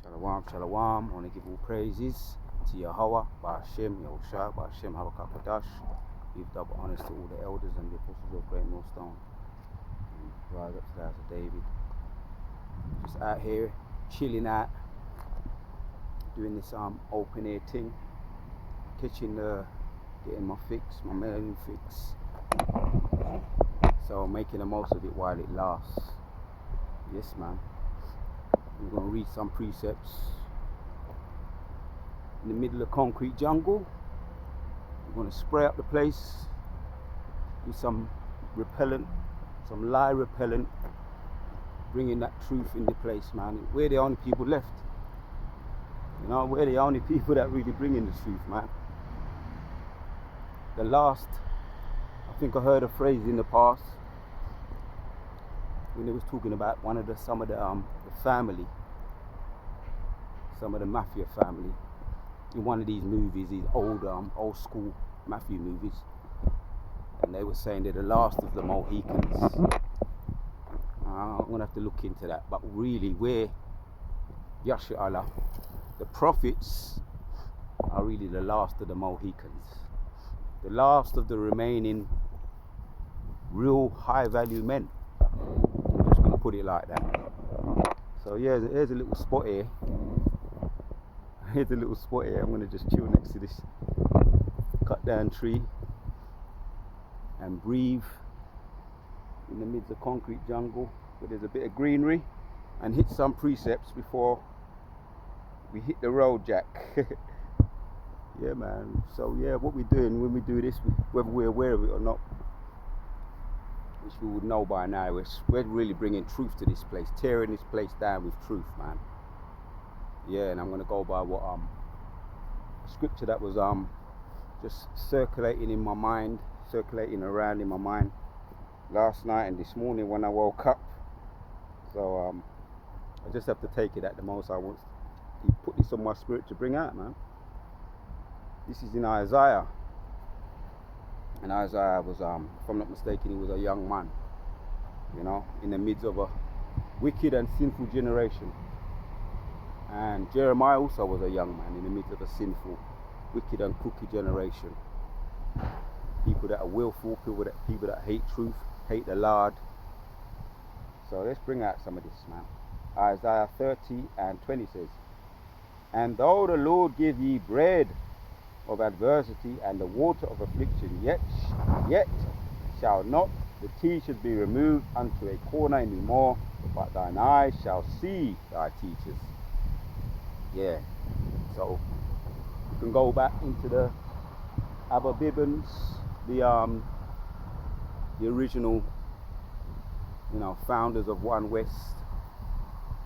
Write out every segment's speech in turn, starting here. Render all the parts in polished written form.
Shalom, shalom. I want to give all praises to Yahweh, Ba'ashem, Yahushua, Ba'ashem, Habakakadash. Give double honors to all the elders and the apostles of Great Millstone. And rise up to the house of David. Just out here, chilling out, doing this open air thing, getting my fix, my melanin fix. So making the most of it while it lasts. Yes, man. We're going to read some precepts in the middle of concrete jungle. We're going to spray up the place with some repellent, some lie repellent, bringing that truth in the place, man. We're the only people left. You know, we're the only people that really bring in the truth, man. The last, I think I heard a phrase in the past when they was talking about some of the family, some of the mafia family in one of these movies, these old school mafia movies, and they were saying they're the last of the Mohicans. I'm gonna have to look into that, but really, we're Yasha Allah, the prophets are really the last of the Mohicans, the last of the remaining real high value men. I'm just gonna put it like that. So yeah, here's a little spot here. I'm gonna just chill next to this cut down tree and breathe in the midst of concrete jungle where there's a bit of greenery, and hit some precepts before we hit the road, Jack. Yeah, man. So yeah, what we're doing when we do this, whether we're aware of it or not, which we would know by now, we're really bringing truth to this place, tearing this place down with truth, man. Yeah, and I'm gonna go by what a scripture that was just circulating in my mind, circulating around in my mind last night and this morning when I woke up. So I just have to take it at the most. He put this on my spirit to bring out, man. This is in Isaiah. And Isaiah was, if I'm not mistaken, he was a young man, you know, in the midst of a wicked and sinful generation. And Jeremiah also was a young man in the midst of a sinful, wicked and crooked generation. People that are willful, people that hate truth, hate the Lord. So let's bring out some of this, man. Isaiah 30:20 says, "And though the Lord give ye bread of adversity and the water of affliction, yet shall not the teachers be removed unto a corner any more, but thine eyes shall see thy teachers." Yeah, so you can go back into the Abba Bibbins, the original, you know, founders of One West,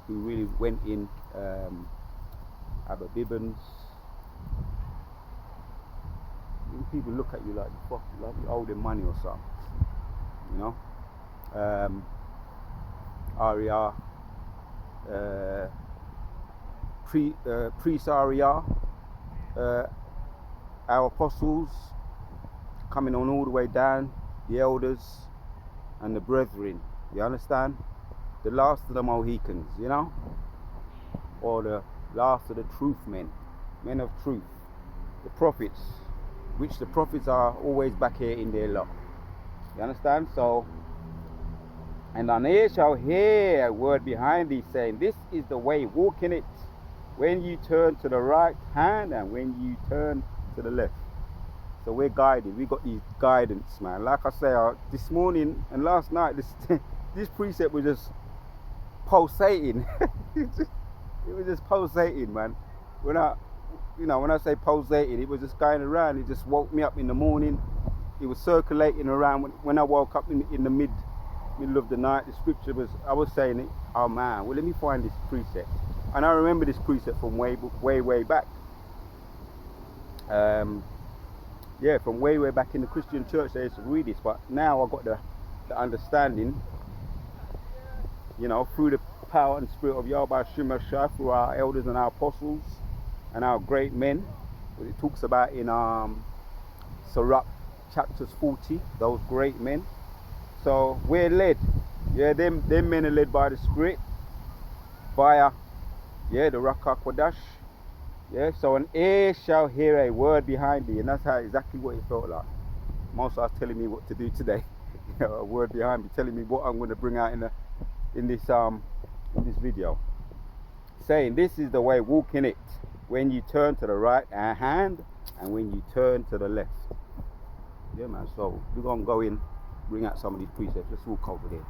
who really went in, Abba Bibbins. People look at you like you owe them money or something, you know. Aria, priest Aria, our apostles, coming on all the way down, the elders and the brethren. You understand? The last of the Mohicans, you know, or the last of the truth men of truth, the prophets. Which the prophets are always back here in their lot. You understand? So, and thine ear shall hear a word behind thee saying, This is the way, walk in it, when you turn to the right hand and when you turn to the left. So we're guided. We got these guidance, man. Like I say, this morning and last night, this precept was just pulsating. It was just pulsating, man. When I say pulsating, it was just going around. It just woke me up in the morning. It was circulating around when I woke up in the middle of the night. The scripture I was saying it, oh man, well, let me find this precept. And I remember this precept from way back. Yeah, from way back in the Christian church, they used to read this. But now I got the understanding, you know, through the power and spirit of Yahweh Shemashah, through our elders and our apostles and our great men. It talks about in Sirach chapters 40, those great men. So we're led. Yeah, them men are led by the Spirit via Yeah, the Ruach HaKodesh. Yeah, so an ear shall hear a word behind me, and that's how exactly what it felt like. Most was telling me what to do today. A word behind me, telling me what I'm going to bring out in this video, saying this is the way, walk in it. When you turn to the right hand, and when you turn to the left. Yeah, man. So we're gonna go in, bring out some of these precepts. Let's walk over there.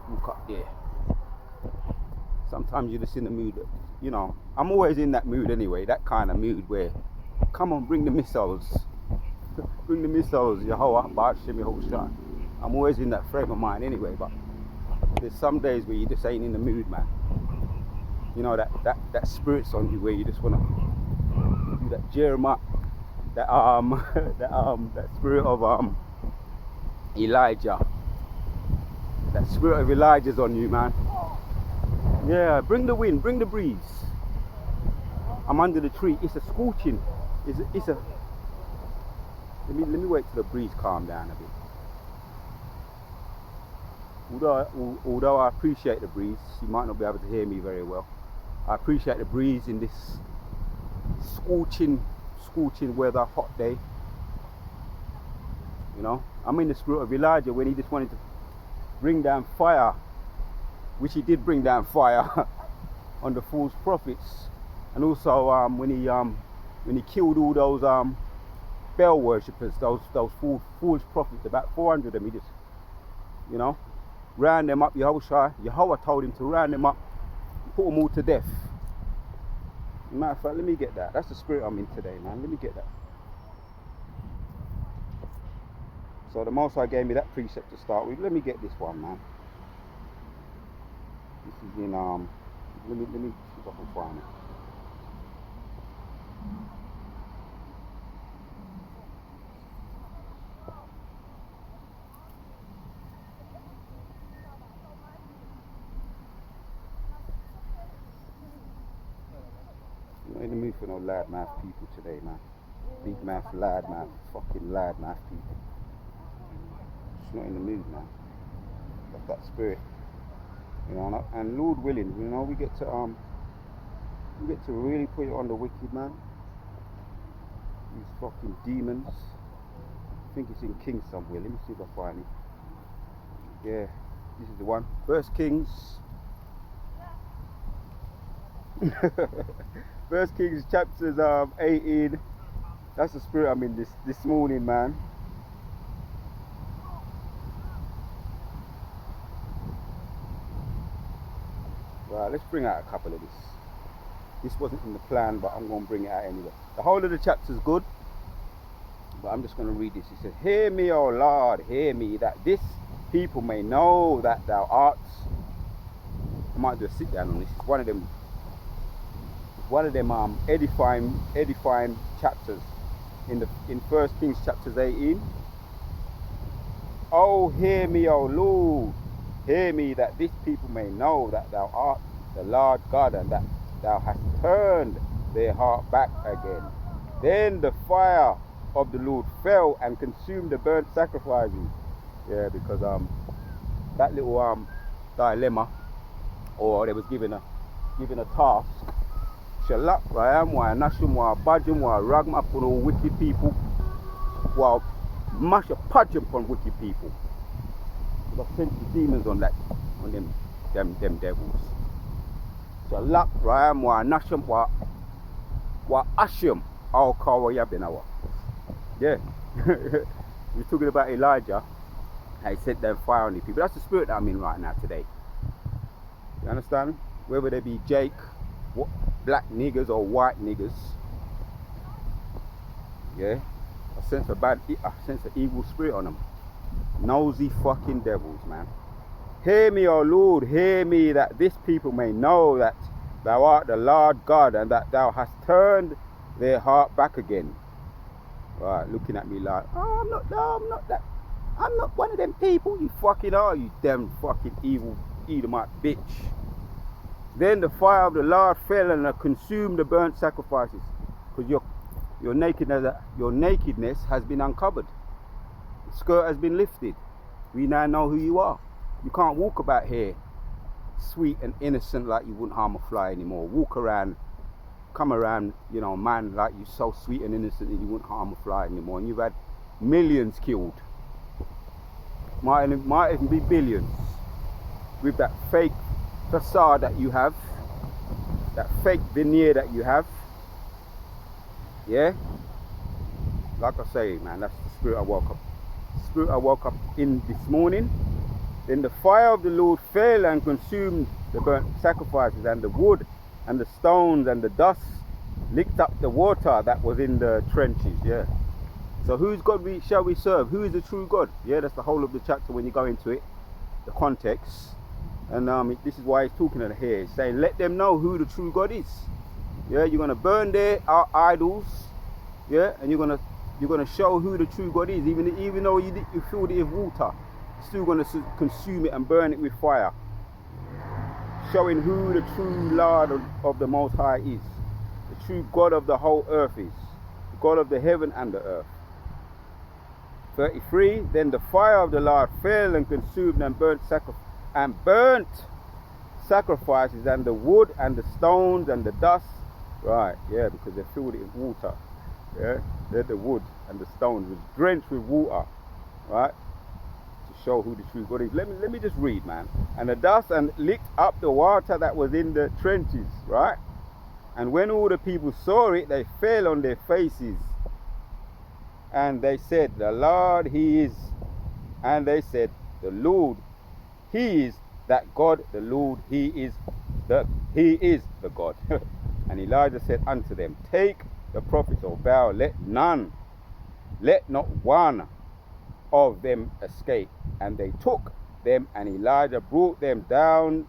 Walk up there. Sometimes you're just in the mood, you know. I'm always in that mood anyway, that kind of mood where, come on, bring the missiles. Bring the missiles, Yahweh, Ba'ashem, Yehoshua. I'm always in that frame of mind anyway, but there's some days where you just ain't in the mood, man. You know, that spirit's on you where you just want to do that Jeremiah, that spirit of Elijah. That spirit of Elijah's on you, man. Yeah, bring the wind, bring the breeze. I'm under the tree. It's a scorching. It's a. Let me wait till the breeze calm down a bit. Although I appreciate the breeze, you might not be able to hear me very well. I appreciate the breeze in this scorching weather, hot day. You know, I'm in the spirit of Elijah when he just wanted to bring down fire, which he did bring down fire on the false prophets, and also when he killed all those Baal worshippers, those false prophets, about 400 of them. He just, you know, round them up. Yahweh told him to round them up, put them all to death. Matter of fact, let me get that. That's the spirit I'm in today, man. Let me get that. So the Most High gave me that precept to start with. Let me get this one, man. This is in let me see if I can find it. I'm not in the mood for no loudmouth people today, man. Big mouth, loudmouth, fucking loudmouth people. Just not in the mood, man. That's that spirit, you know. And Lord willing, you know, we get to really put it on the wicked, man. These fucking demons. I think it's in Kings somewhere. Let me see if I find it. Yeah, this is the one. First Kings. First Kings chapters 18. That's the spirit I'm in this morning, man. Right, let's bring out a couple of this. This wasn't in the plan, but I'm going to bring it out anyway. The whole of the chapter is good, but I'm just going to read this. It says, "Hear me, O Lord, hear me, that this people may know that thou art." I might do a sit down on this. It's one of them edifying chapters in First Kings chapters 18. "Oh, hear me, O Lord, hear me, that this people may know that thou art the Lord God, and that thou hast turned their heart back again. Then the fire of the Lord fell and consumed the burnt sacrifices." Yeah, because that little dilemma, or they was given a task. Shalak Rayam wa Nashum wa Bajim wa Ragma upon all wicked people, while mash a pudge upon wicked people. Because I sent the demons on them devils. Shalak Rayam wa Nashum wa Ashim al Kawayabenawa. Yeah. We're talking about Elijah. He set them fire on the people. That's the spirit that I'm in right now today. You understand? Whether they be Jake, black niggers or white niggers. Yeah. I sense an evil spirit on them. Nosy fucking devils, man. "Hear me, O Lord, hear me, that this people may know that thou art the Lord God, and that thou hast turned their heart back again." Right, looking at me like, "Oh, I'm not that. I'm not one of them people." You fucking are, you damn fucking evil Edomite bitch. "Then the fire of the Lord fell and consumed the burnt sacrifices." Because your nakedness has been uncovered. The skirt has been lifted. We now know who you are. You can't walk about here sweet and innocent like you wouldn't harm a fly anymore. Walk around, come around, you know, man, like you're so sweet and innocent that you wouldn't harm a fly anymore. And you've had millions killed. Might even be billions. With that fake facade that you have, that fake veneer that you have. Yeah? Like I say, man, that's the spirit I woke up. Spirit I woke up in this morning. Then the fire of the Lord fell and consumed the burnt sacrifices, and the wood and the stones and the dust licked up the water that was in the trenches. Yeah. So whose God shall we serve? Who is the true God? Yeah, that's the whole of the chapter when you go into it, the context. And this is why he's talking to here. He's saying, let them know who the true God is. Yeah, you're gonna burn their idols. Yeah, and you're gonna show who the true God is. Even though you filled it with water, you're still gonna consume it and burn it with fire, showing who the true Lord of the Most High is, the true God of the whole earth is, the God of the heaven and the earth. 33. Then the fire of the Lord fell and consumed and burnt sacrifices, and the wood and the stones and the dust. Right, yeah, because they filled it with water. Yeah, the wood and the stones was drenched with water, right, to show who the true God is. Let me just read, man. And the dust and licked up the water that was in the trenches, right? And when all the people saw it, they fell on their faces, and they said, the Lord, he is. And they said, the Lord, he is that God. The Lord, he is the God. And Elijah said unto them, take the prophets of Baal, let not one of them escape. And they took them, and Elijah brought them down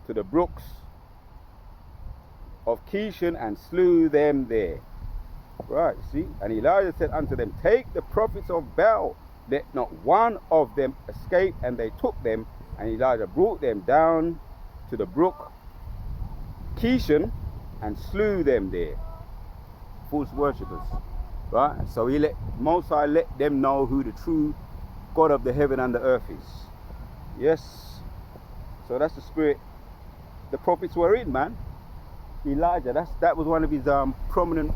to the brooks of Kishon and slew them there. Right, see? And Elijah said unto them, take the prophets of Baal, let not one of them escape. And they took them, and Elijah brought them down to the brook Kishon and slew them there. False worshippers. Right? So Most High let them know who the true God of the heaven and the earth is. Yes. So that's the spirit the prophets were in, man. Elijah, that was one of his prominent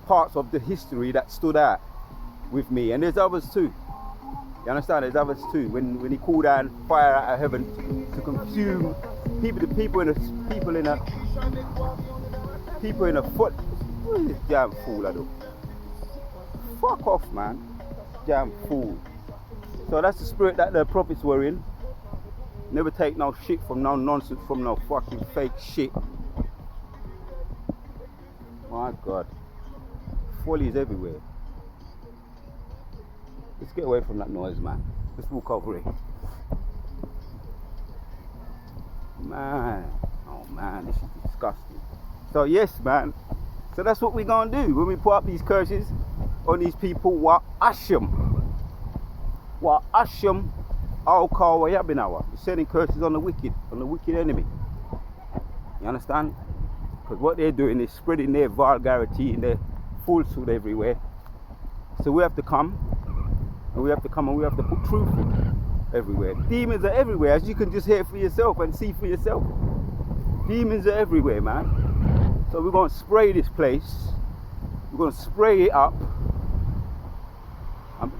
parts of the history that stood out with me. And there's others too. You understand? There's others too. When he called down fire out of heaven to consume people in a foot. What is this damn fool I do? Fuck off, man. Damn fool. So that's the spirit that the prophets were in. Never take no shit from no nonsense, from no fucking fake shit. My God. Folly is everywhere. Let's get away from that noise, man. Let's walk over here. Man. Oh, man. This is disgusting. So, yes, man. So that's what we're going to do. When we put up these curses on these people, wa asham. I'll call wa yabinawa. We're sending curses on the wicked enemy. You understand? Because what they're doing is spreading their vulgarity and their falsehood everywhere. So we have to come and we have to put truth everywhere. Demons are everywhere, as you can just hear for yourself and see for yourself. Demons are everywhere, man. So we're going to spray this place. We're going to spray it up.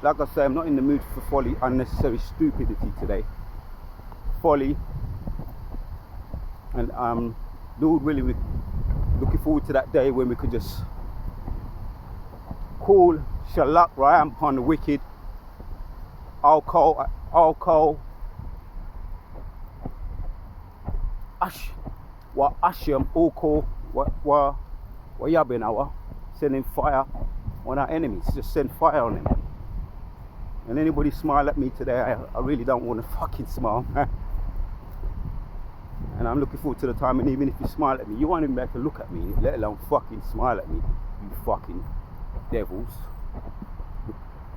Like I say, I'm not in the mood for folly, unnecessary stupidity today. Folly. And Lord willing, we're looking forward to that day when we could just call Shalak Rayam upon the wicked. I'll call Asham, all call wa Yabinawa, sending fire on our enemies. Just send fire on them. And anybody smile at me today, I really don't want to fucking smile. And I'm looking forward to the time, and even if you smile at me, you won't even be able to look at me, let alone fucking smile at me, you fucking devils.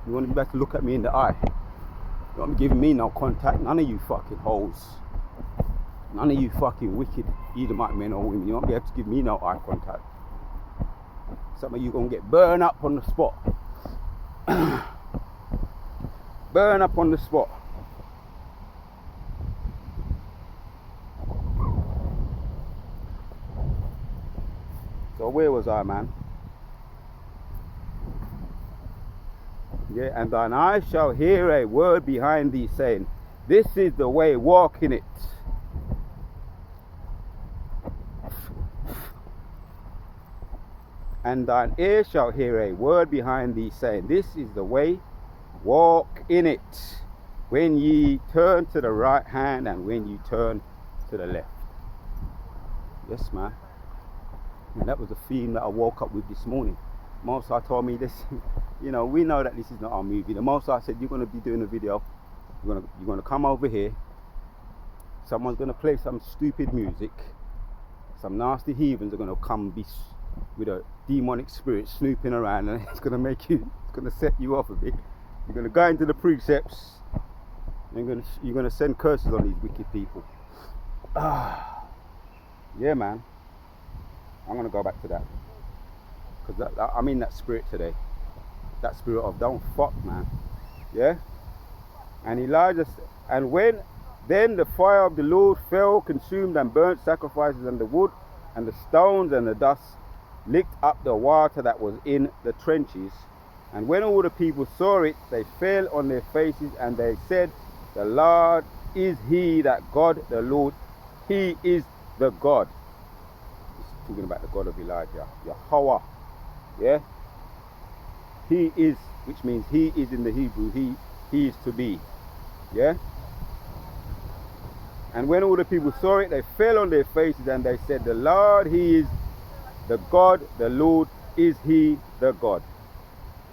You won't even be able to look at me in the eye. You won't be giving me no contact, none of you fucking hoes. None of you fucking wicked Edomite men or women, you won't be able to give me no eye contact. Some of you gonna get burned up on the spot. Burn up on the spot. So where was I, man? Yeah, and thine eyes shall hear a word behind thee saying, this is the way, walk in it. And thine ear shall hear a word behind thee saying, this is the way, walk in it. When ye turn to the right hand and when ye turn to the left. Yes, man. And that was the theme that I woke up with this morning. Most High told me this, you know, we know that this is not our movie. The Most High said, you're going to be doing a video. You're going to come over here. Someone's going to play some stupid music. Some nasty heathens are going to come with a demonic spirit snooping around, and it's going to make you, it's going to set you off a bit. You're going to go into the precepts. And you're going to send curses on these wicked people. Yeah, man. I'm going to go back to that. Because I'm in that spirit today. That spirit of don't fuck, man. Yeah? And Elijah, and when then the fire of the Lord fell, consumed and burnt sacrifices and the wood and the stones and the dust, licked up the water that was in the trenches. And when all the people saw it, they fell on their faces and they said, the Lord is he that God, the Lord, he is the God. It's talking about the God of Elijah, Yahweh. Yeah? He is, which means he is in the Hebrew, he is to be. Yeah? And when all the people saw it, they fell on their faces and they said, the Lord, he is the God, the Lord is he the God.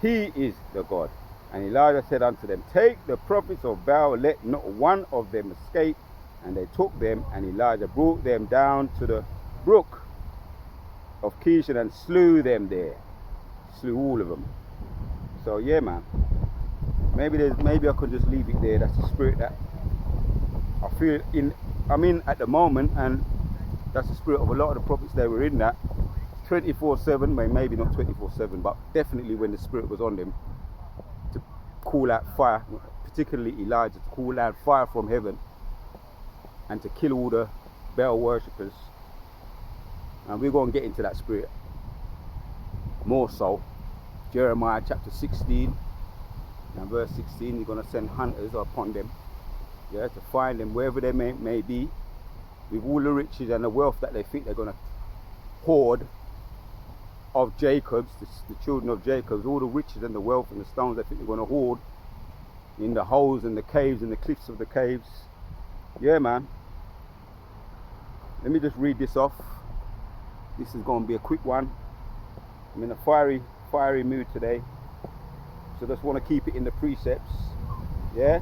He is the God. And Elijah said unto them, take the prophets of Baal, let not one of them escape. And they took them, and Elijah brought them down to the brook of Kishon and slew them there. Slew all of them. So yeah, man. Maybe I could just leave it there. That's the spirit that I feel I'm in at the moment, and that's the spirit of a lot of the prophets that were in that 24/7, maybe not 24/7, but definitely when the spirit was on them to call out fire, particularly Elijah, to call out fire from heaven and to kill all the Baal worshippers. And we're going to get into that spirit more so. Jeremiah chapter 16 and verse 16, you're going to send hunters upon them, yeah, to find them wherever they may be, with all the riches and the wealth that they think they're going to hoard of Jacob's, the children of Jacob's, all the riches and the wealth and the stones they think they're going to hoard in the holes and the caves and the cliffs of the caves. Yeah, man. Let me just read this off. This is going to be a quick one. I'm in a fiery mood today, so just want to keep it in the precepts. Yeah,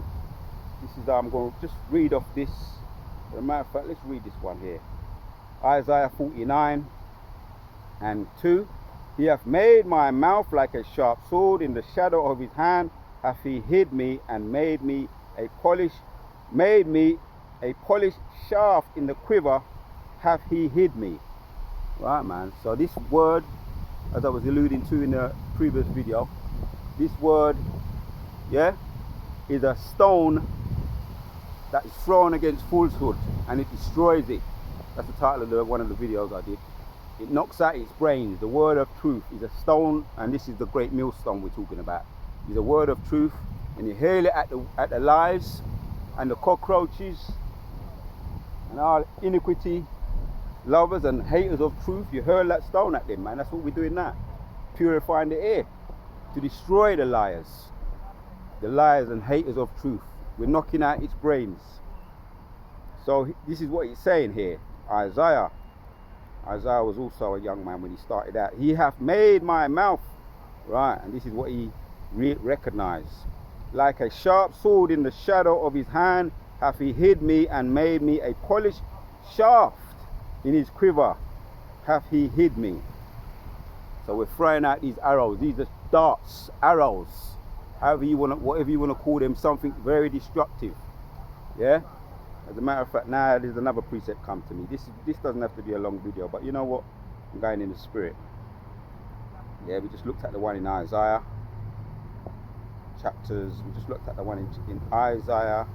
this is how I'm going to just read off this. As a matter of fact, let's read this one here. Isaiah 49 and 2. He hath made my mouth like a sharp sword, in the shadow of his hand hath he hid me, and made me a polished shaft in the quiver hath he hid me. Right, man. So this word, as I was alluding to in the previous video, this word, yeah, is a stone that is thrown against falsehood and it destroys it. That's the title of one of the videos I did. It knocks out its brains. The word of truth is a stone, and this is the great millstone we're talking about. It's a word of truth, and you hurl it at the lies and the cockroaches and our iniquity lovers and haters of truth. You hurl that stone at them, man. That's what we're doing now. Purifying the air to destroy the liars and haters of truth. We're knocking out its brains. So this is what he's saying here. Isaiah was also a young man when he started out. He hath made my mouth, right, and this is what he recognized. Like a sharp sword, in the shadow of his hand hath he hid me, and made me a polished shaft in his quiver hath he hid me. So we're throwing out these arrows. These are darts, arrows, whatever you want to call them, something very destructive. Yeah. As a matter of fact, now there's another precept come to me. This doesn't have to be a long video, but you know what? I'm going in the spirit. Yeah, we just looked at the one in Isaiah chapters. We just looked at the one in Isaiah,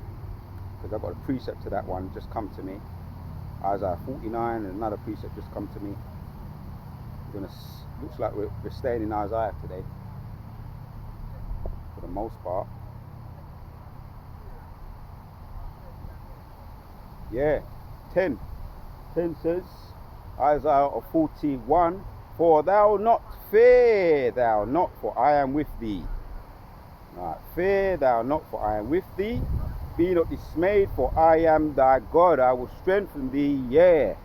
because I've got a precept to that one just come to me. Isaiah 49, and another precept just come to me. Looks like we're staying in Isaiah today, for the most part. Yeah, 10. 10 says, Isaiah 41, for thou not, fear thou not, for I am with thee. Right, fear thou not, for I am with thee. Be not dismayed, for I am thy God. I will strengthen thee, yea,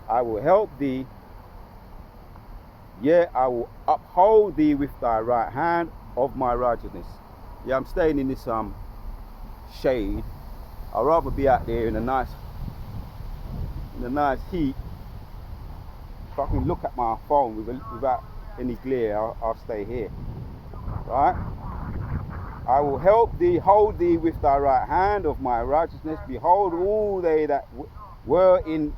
I will help thee. Yea, I will uphold thee with thy right hand of my righteousness. Yeah, I'm staying in this shade. I'd rather be out there in the nice heat. If I can look at my phone without any glare, I'll stay here. Right? I will help thee, hold thee with thy right hand of my righteousness. Behold, all they that were in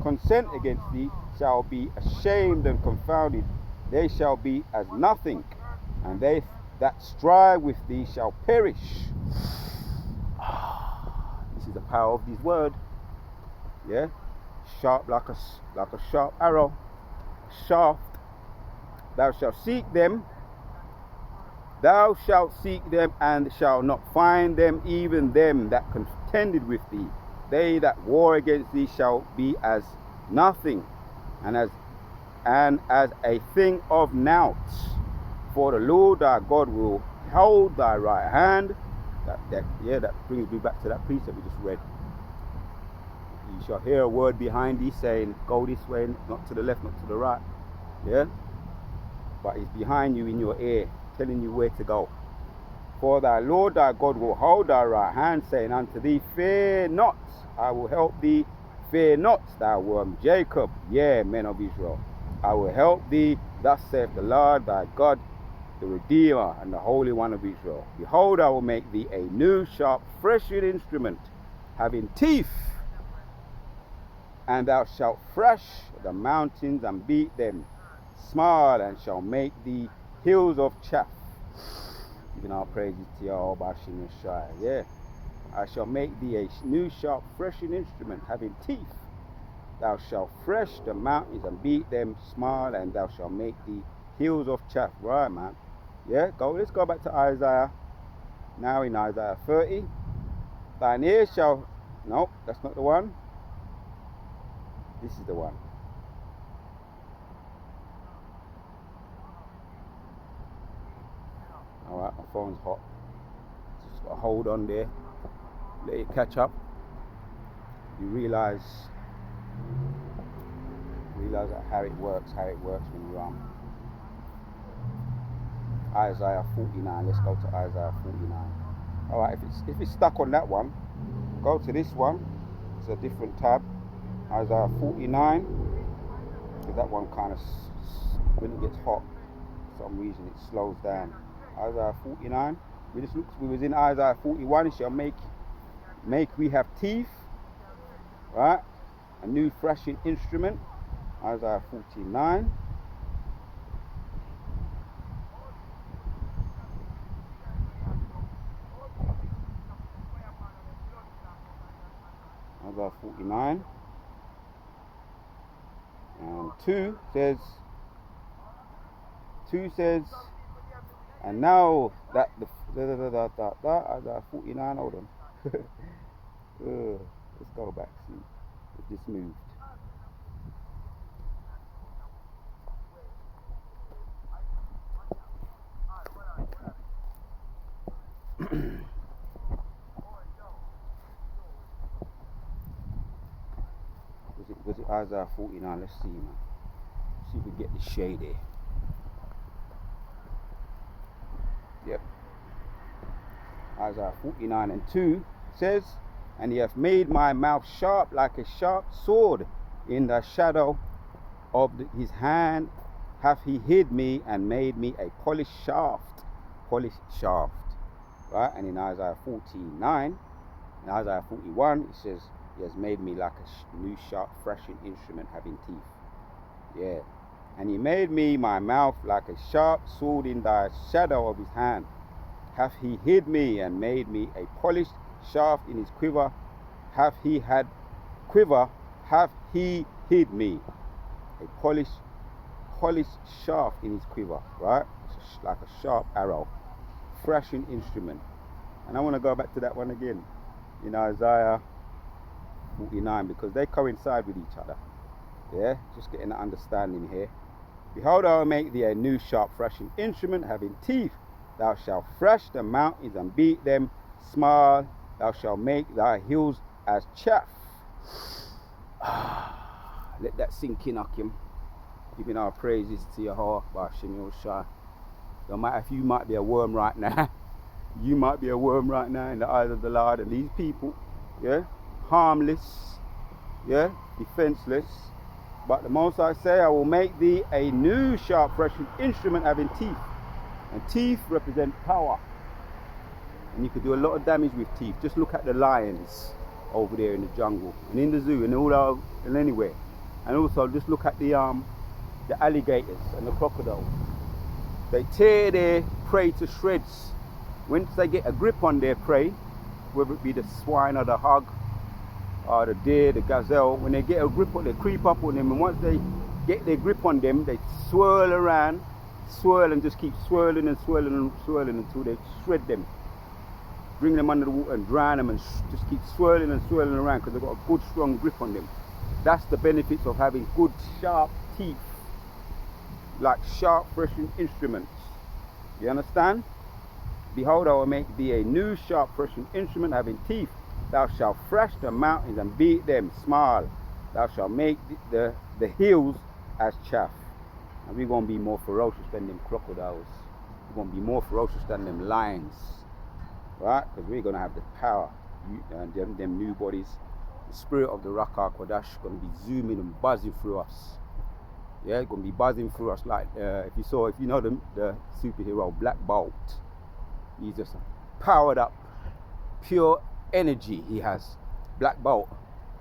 consent against thee shall be ashamed and confounded. They shall be as nothing, and they that strive with thee shall perish. This is the power of this word. Yeah, sharp like a sharp arrow, shaft. Thou shalt seek them. Thou shalt seek them and shalt not find them, even them that contended with thee. They that war against thee shall be as nothing, and as a thing of naught. For the Lord thy God will hold thy right hand. That brings me back to that precept we just read. You shall hear a word behind thee saying, go this way, not to the left, not to the right. Yeah? But it's behind you in your ear, telling you where to go. For thy Lord thy God will hold thy right hand, saying unto thee, fear not, I will help thee. Fear not, thou worm Jacob, yea, men of Israel. I will help thee, thus saith the Lord thy God, the Redeemer and the Holy One of Israel. Behold, I will make thee a new, sharp, threshing instrument, having teeth, and thou shalt thresh the mountains and beat them, smile, and shall make thee hills of chaff. Giving our praises to Yahweh Bashim Yeshai. Yeah. I shall make thee a new sharp threshing instrument, having teeth. Thou shalt thresh the mountains and beat them, smile, and thou shalt make thee hills of chaff. Right, man. Yeah, let's go back to Isaiah. Now in Isaiah 30. Thine ears shall... No, that's not the one. This is the one. Alright, my phone's hot. Just got to hold on there. Let it catch up. You realise how it works when you're Isaiah 49. Let's go to Isaiah 49. Alright, if it's stuck on that one, go to this one. It's a different tab. Isaiah 49. Because that one kind of, when it gets hot, for some reason it slows down. Isaiah 49. We was in Isaiah 41. It shall make we have teeth. Right? A new threshing instrument. Isaiah 49. Isaiah 49. And 2 says, and now that the Isaiah 49, hold on. Let's go back, see. It just moved. Was it Isaiah 49? Let's see, man. See if we get the shade there. Yep. Isaiah 49 and 2 says, and he hath made my mouth sharp like a sharp sword. In the shadow of his hand hath he hid me and made me a polished shaft. Right? And in Isaiah 49, in Isaiah 41, it says, he has made me like a new sharp threshing instrument having teeth. Yeah. And he made me my mouth like a sharp sword. In the shadow of his hand hath he hid me and made me a polished shaft. In his quiver hath he hid me. A polished shaft in his quiver, right? It's like a sharp arrow, thrashing instrument. And I want to go back to that one again in Isaiah 49 because they coincide with each other. Yeah, just getting an understanding here. Behold, I will make thee a new sharp thrashing instrument having teeth. Thou shalt thrash the mountains and beat them small. Thou shalt make thy hills as chaff. Let that sink in, Akim. Giving our praises to Yahweh, Bashim Yoshai. No matter if you might be a worm right now, you might be a worm right now in the eyes of the Lord, and these people, yeah, harmless, yeah, defenseless. But the Most High say, I will make thee a new sharp threshing instrument having teeth. And teeth represent power. And you could do a lot of damage with teeth. Just look at the lions over there in the jungle and in the zoo and all out and anywhere. And also just look at the alligators and the crocodiles. They tear their prey to shreds. Once they get a grip on their prey, whether it be the swine or the hog or the deer, the gazelle, when they get a grip on, they creep up on them, and once they get their grip on them, they swirl around, swirl and just keep swirling and swirling and swirling until they shred them, bring them under the water and drown them, and just keep swirling and swirling around because they've got a good strong grip on them. That's the benefits of having good sharp teeth, like sharp threshing instruments. You understand? Behold, I will make thee a new sharp threshing instrument having teeth. Thou shalt thrash the mountains and beat them small. Thou shalt make the hills as chaff. And we're going to be more ferocious than them crocodiles. We're going to be more ferocious than them lions. Right? Because we're going to have the power. Them new bodies. The spirit of the Ruach HaKodesh is going to be zooming and buzzing through us. Yeah, it's going to be buzzing through us like, if you know the superhero Black Bolt. He's just powered up, pure energy he has, Black Bolt.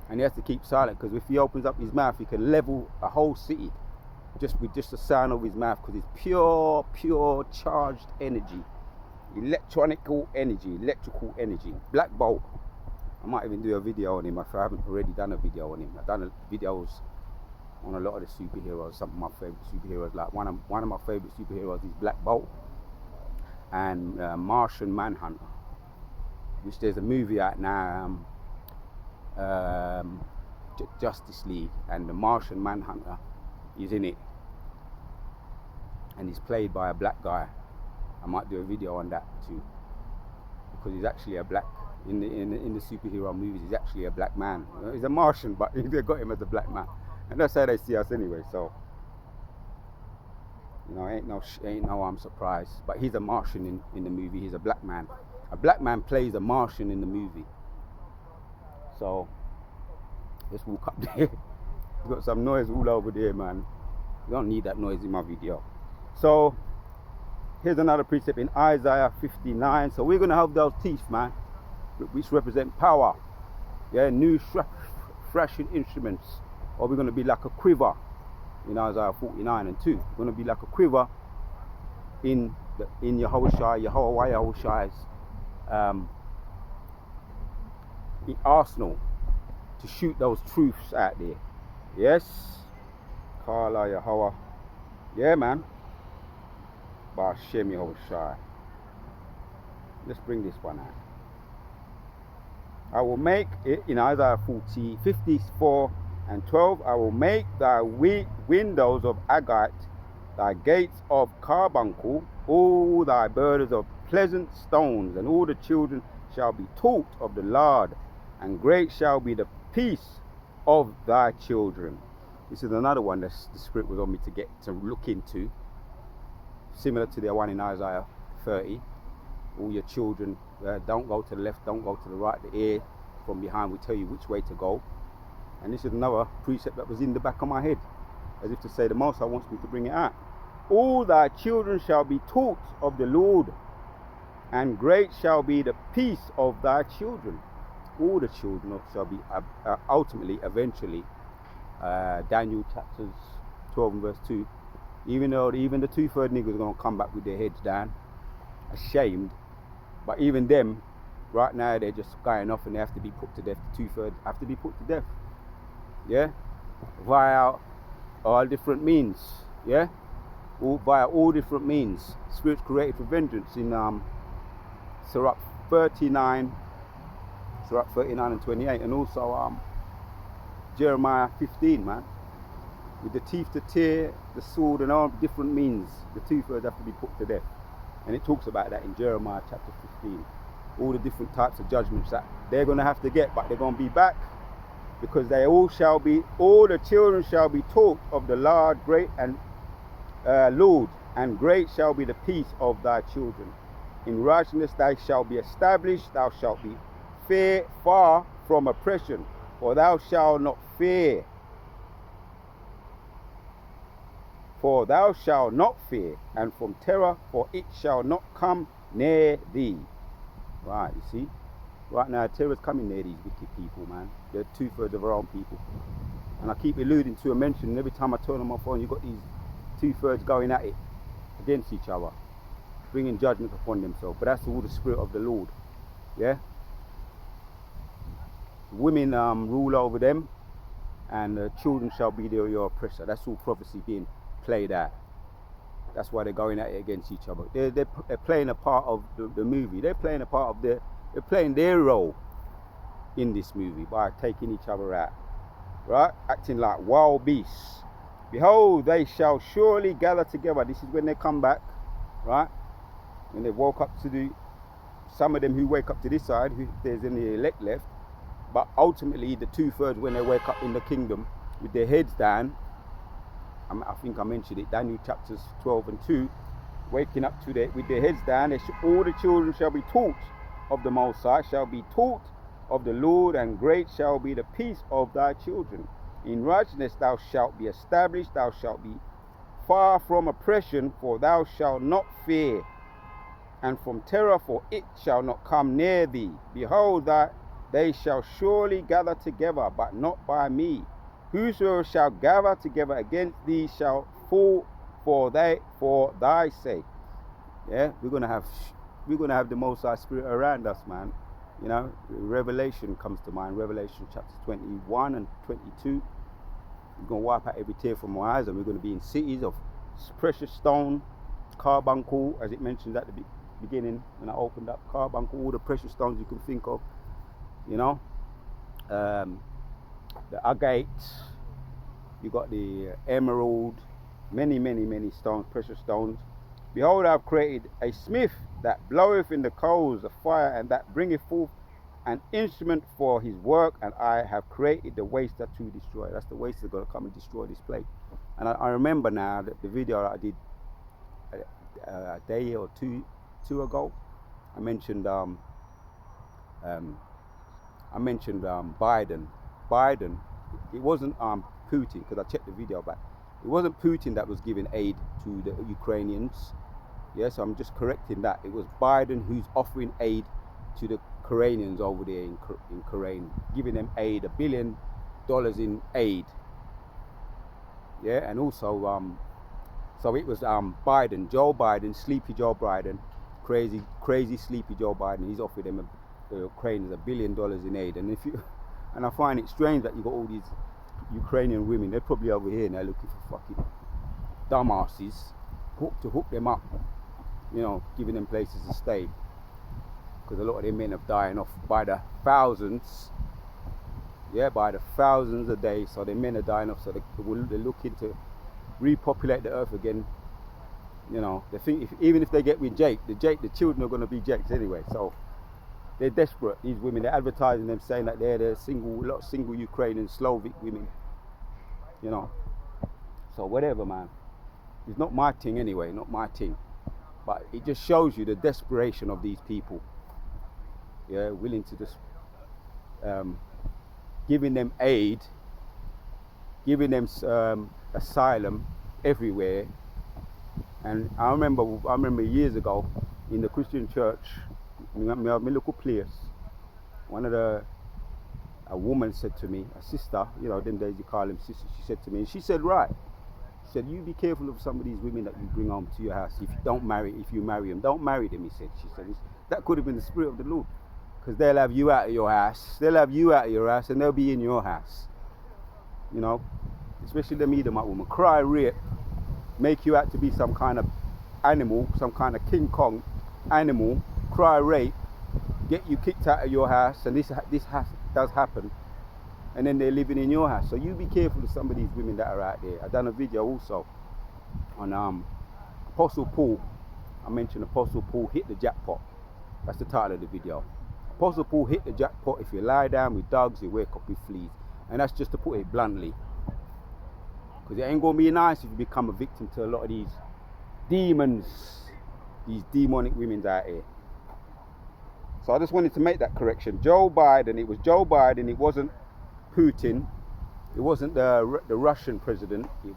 And he has to keep silent because if he opens up his mouth, he can level a whole city just with just the sound of his mouth, because it's pure charged energy, electrical energy. Black Bolt. I might even do a video on him if I haven't already done a video on him. I've done videos on a lot of the superheroes, some of my favorite superheroes. Like one of my favorite superheroes is Black Bolt and Martian Manhunter, which there's a movie out now, Justice League, and the Martian Manhunter is in it, and he's played by a black guy. I might do a video on that too, because he's actually a black, in the superhero movies, he's actually a black man. He's a Martian, but they got him as a black man, and that's how they see us anyway. So, you know, ain't no surprise. But he's a Martian in the movie. He's a black man. A black man plays a Martian in the movie. So let's walk up there. We've got some noise all over there, man. You don't need that noise in my video. So here's another precept in Isaiah 59. So we're going to have those teeth, man, which represent power. Yeah, new thrashing instruments. Or we're going to be like a quiver in Isaiah 49 and 2. We're going to be like a quiver in Yahushai's arsenal to shoot those truths out there. Yes, Kala Yahweh. Yeah, man. Ba'ashem Yahushai. Let's bring this one out. I will make it in Isaiah 54 and 12. I will make thy windows of agate, thy gates of carbuncle, all thy burdens of pleasant stones, and all the children shall be taught of the Lord, and great shall be the peace of thy children. This is another one that the Spirit was on me to look into, similar to the one in Isaiah 30. All your children, don't go to the left, don't go to the right. The ear from behind will tell you which way to go. And this is another precept that was in the back of my head, as if to say the Most High wants me to bring it out. All thy children shall be taught of the Lord, and great shall be the peace of thy children. All the children shall be ultimately, eventually, Daniel chapters 12 and verse 2. Even though even the 2/3 niggas are going to come back with their heads down, ashamed, but even them, right now, they're just going off and they have to be put to death. The 2/3 have to be put to death. Yeah? Via all different means. Yeah, all, via all different means. Spirits created for vengeance in Sirach 39, Sirach 39 and 28, and also Jeremiah 15, man. With the teeth to tear, the sword, and all different means, the two-thirds have to be put to death. And it talks about that in Jeremiah chapter 15. All the different types of judgments that they're going to have to get, but they're going to be back, because they all the children shall be taught of the Lord, great and Lord, and great shall be the peace of thy children. In righteousness thou shalt be established, thou shalt be far from oppression, for thou shalt not fear. For thou shalt not fear, and from terror, for it shall not come near thee. Right, you see? Right now, terror's coming near these wicked people, man. They're two-thirds of our own people. And I keep alluding to and mentioning, every time I turn on my phone, you've got these two-thirds going at it against each other, bringing judgment upon themselves. But that's all the Spirit of the Lord. Yeah? Women rule over them, and children shall be your oppressor. That's all prophecy being played out. That's why they're going at it against each other. They're playing a part of the movie. They're playing a part of they're playing their role in this movie by taking each other out, right? Acting like wild beasts. Behold, they shall surely gather together. This is when they come back, right? When they woke up to some of them who wake up to this side, if there's any elect left, but ultimately the two-thirds when they wake up in the kingdom with their heads down. I think I mentioned it, Daniel chapters 12 and 2, waking up to with their heads down, all the children shall be taught of the Most High, shall be taught of the Lord, and great shall be the peace of thy children. In righteousness thou shalt be established, thou shalt be far from oppression, for thou shalt not fear, and from terror, for it shall not come near thee. Behold, that they shall surely gather together, but not by me. Whosoever shall gather together against thee shall fall for thy sake. Yeah, we're gonna have the Most High Spirit around us, man. You know, Revelation comes to mind. Revelation chapters 21 and 22. We're gonna wipe out every tear from our eyes, and we're gonna be in cities of precious stone, carbuncle, as it mentions at the beginning when I opened up. Carbuncle, all the precious stones you can think of. You know. The agate, you got the emerald, many stones, precious stones. Behold, I have created a smith that bloweth in the coals of fire, and that bringeth forth an instrument for his work, and I have created the waster to destroy. That's the waster going to come and destroy this place. And I remember now that the video that I did a day or two ago, I mentioned Biden. It wasn't Putin, because I checked the video back. It wasn't Putin that was giving aid to the Ukrainians. Yes, I'm just correcting that. It was Biden who's offering aid to the Ukrainians over there in Ukraine, giving them aid, $1 billion in aid. Yeah, and also so it was Biden, Joe Biden, sleepy Joe Biden, crazy sleepy Joe Biden. He's offered them the Ukrainians $1 billion in aid. And I find it strange that you got all these Ukrainian women, they're probably over here now looking for fucking dumbasses to hook them up, you know, giving them places to stay, because a lot of them men are dying off by the thousands. Yeah, by the thousands a day. So the men are dying off, so they're looking to repopulate the earth again. You know, they think even if they get with Jake, the children are going to be Jake's anyway. So they're desperate, these women. They're advertising them, saying that they're a lot of single Ukrainian Slavic women. You know. So whatever, man. It's not my thing anyway, not my thing. But it just shows you the desperation of these people. Yeah, willing to just giving them aid, giving them asylum everywhere. And I remember years ago in the Christian church, my local place, a woman said to me, a sister, you know, them days you call them sisters, she said to me, and she said, right, she said, you be careful of some of these women that you bring home to your house. If you marry them, don't marry them, she said. That could have been the Spirit of the Lord, because they'll have you out of your house, and they'll be in your house, you know, especially them Edomite women, cry rape, make you out to be some kind of animal, some kind of King Kong animal, cry rape, get you kicked out of your house, and this does happen, and then they're living in your house. So you be careful of some of these women that are out there. I've done a video also on Apostle Paul. I mentioned Apostle Paul hit the jackpot. That's the title of the video. Apostle Paul hit the jackpot. If you lie down with dogs, you wake up with fleas. And that's just to put it bluntly. Because it ain't going to be nice if you become a victim to a lot of these demons, these demonic women out here. So I just wanted to make that correction. Joe Biden, it was Joe Biden, it wasn't Putin, it wasn't the Russian president, it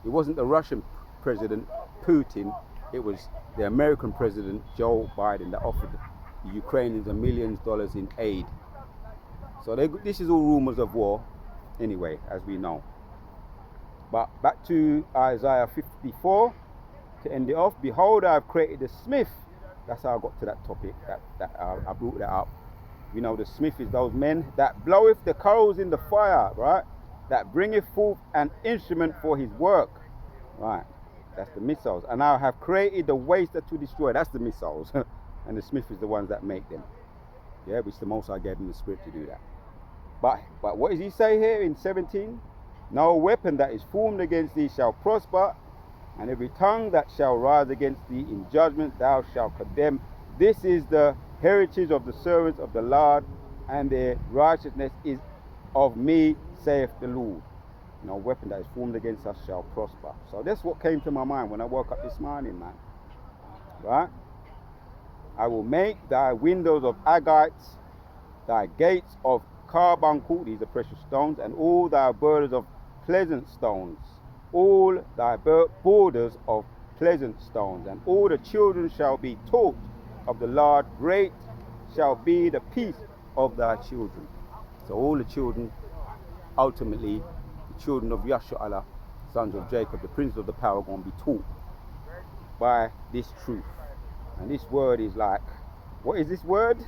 wasn't the Russian president Putin, it was the American president Joe Biden that offered the Ukrainians $1 million in aid. So this is all rumors of war anyway, as we know. But back to Isaiah 54 to end it off. Behold, I have created a smith. That's how I got to that topic, I brought that up. You know, the smith is those men that bloweth the coals in the fire, right? That bringeth forth an instrument for his work, right? That's the missiles. And I have created the waster to destroy. That's the missiles. And the smith is the ones that make them. Yeah, which the Most High gave him the spirit to do that. But what does he say here in 17? No weapon that is formed against thee shall prosper, and every tongue that shall rise against thee in judgment thou shalt condemn. This is the heritage of the servants of the Lord, and their righteousness is of me, saith the Lord. No weapon that is formed against us shall prosper. So that's what came to my mind when I woke up this morning, man. Right? I will make thy windows of agates, thy gates of carbuncle, these are precious stones, and all thy borders of pleasant stones. All thy borders of pleasant stones, and all the children shall be taught of the Lord. Great shall be the peace of thy children. So all the children, ultimately, the children of Yasharahla, sons of Jacob, the prince of the power, are going to be taught by this truth. And this word is like, what is this word?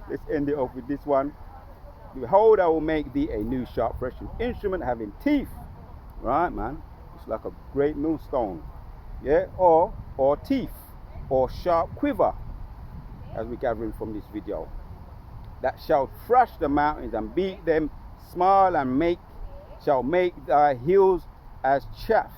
Let's end it off with this one. Behold, I will make thee a new sharp threshing instrument having teeth. Right, man? It's like a great millstone. Yeah? Or teeth. Or sharp quiver, as we're gathering from this video. That shall thrash the mountains and beat them small, and shall make thy hills as chaff.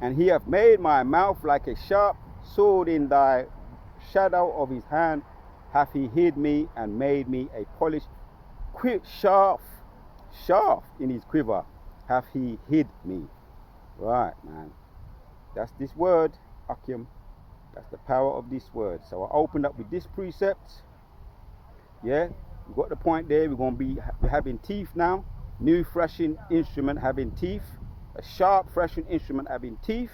And he hath made my mouth like a sharp sword. In thy shadow of his hand hath he hid me, and made me a polished shaft in his quiver hath he hid me. Right, man. That's this word, Akim. That's the power of this word. So I opened up with this precept. Yeah, we got the point there. We're going to be having teeth now. New threshing instrument having teeth. A sharp threshing instrument having teeth.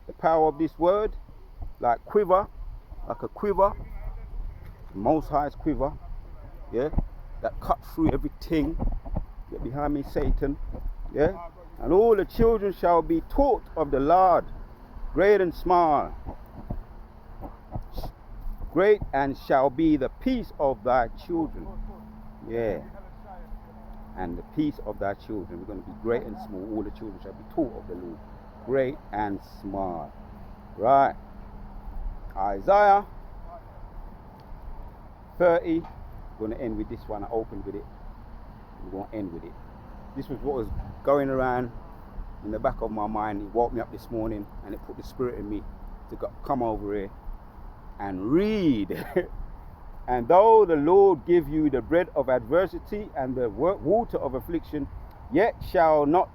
The power of this word, like quiver, like a quiver, the Most High's quiver, yeah, that cut through everything. Get behind me, Satan, yeah. And all the children shall be taught of the Lord, great and small. Great and shall be the peace of thy children, yeah. And the peace of thy children. We're going to be great and small. All the children shall be taught of the Lord, great and small. Right. Isaiah 30. We're going to end with this one. I opened with it. We're going to end with it. This was what was going around in the back of my mind. It woke me up this morning, and it put the spirit in me to come over here and read. And though the Lord give you the bread of adversity and the water of affliction, yet shall not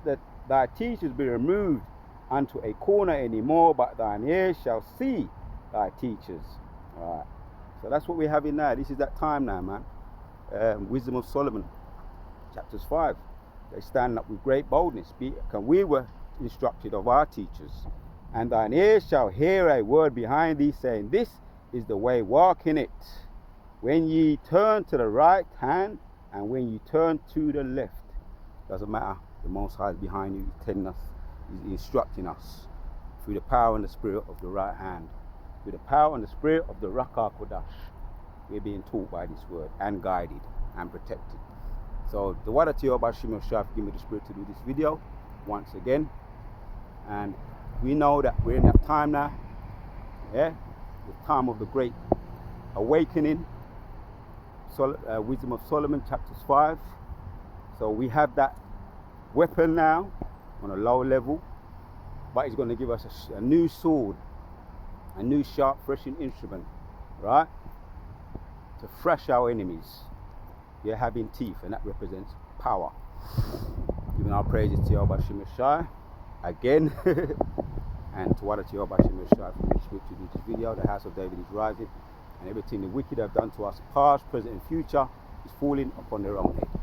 thy teachers be removed unto a corner anymore, but thine ears shall see thy teachers. All right. So that's what we're having now. This is that time now, man. Wisdom of Solomon, chapters 5. They stand up with great boldness. And we were instructed of our teachers. And thine ears shall hear a word behind thee, saying, This is the way, walk in it. When ye turn to the right hand, and when ye turn to the left. Doesn't matter. The Most High is behind you. He's telling us, he's instructing us through the power and the spirit of the right hand. Through the power and the spirit of the Ruach HaKodesh. We're being taught by this word, and guided, and protected. So the Wada Tio Bashim Shaf give me the spirit to do this video once again. And we know that we're in that time now, yeah, the time of the great awakening. Wisdom of Solomon, chapters 5. So we have that weapon now on a low level, but he's going to give us a new sword, a new sharp, threshing instrument, right, to thresh our enemies. Yeah, having teeth, and that represents power. Giving our praises to Yahweh Bashim Shai again, and to Wada Tio Bashim Shai for the script to do this video. The house of David is rising, and everything the wicked have done to us, past, present, and future, is falling upon their own head.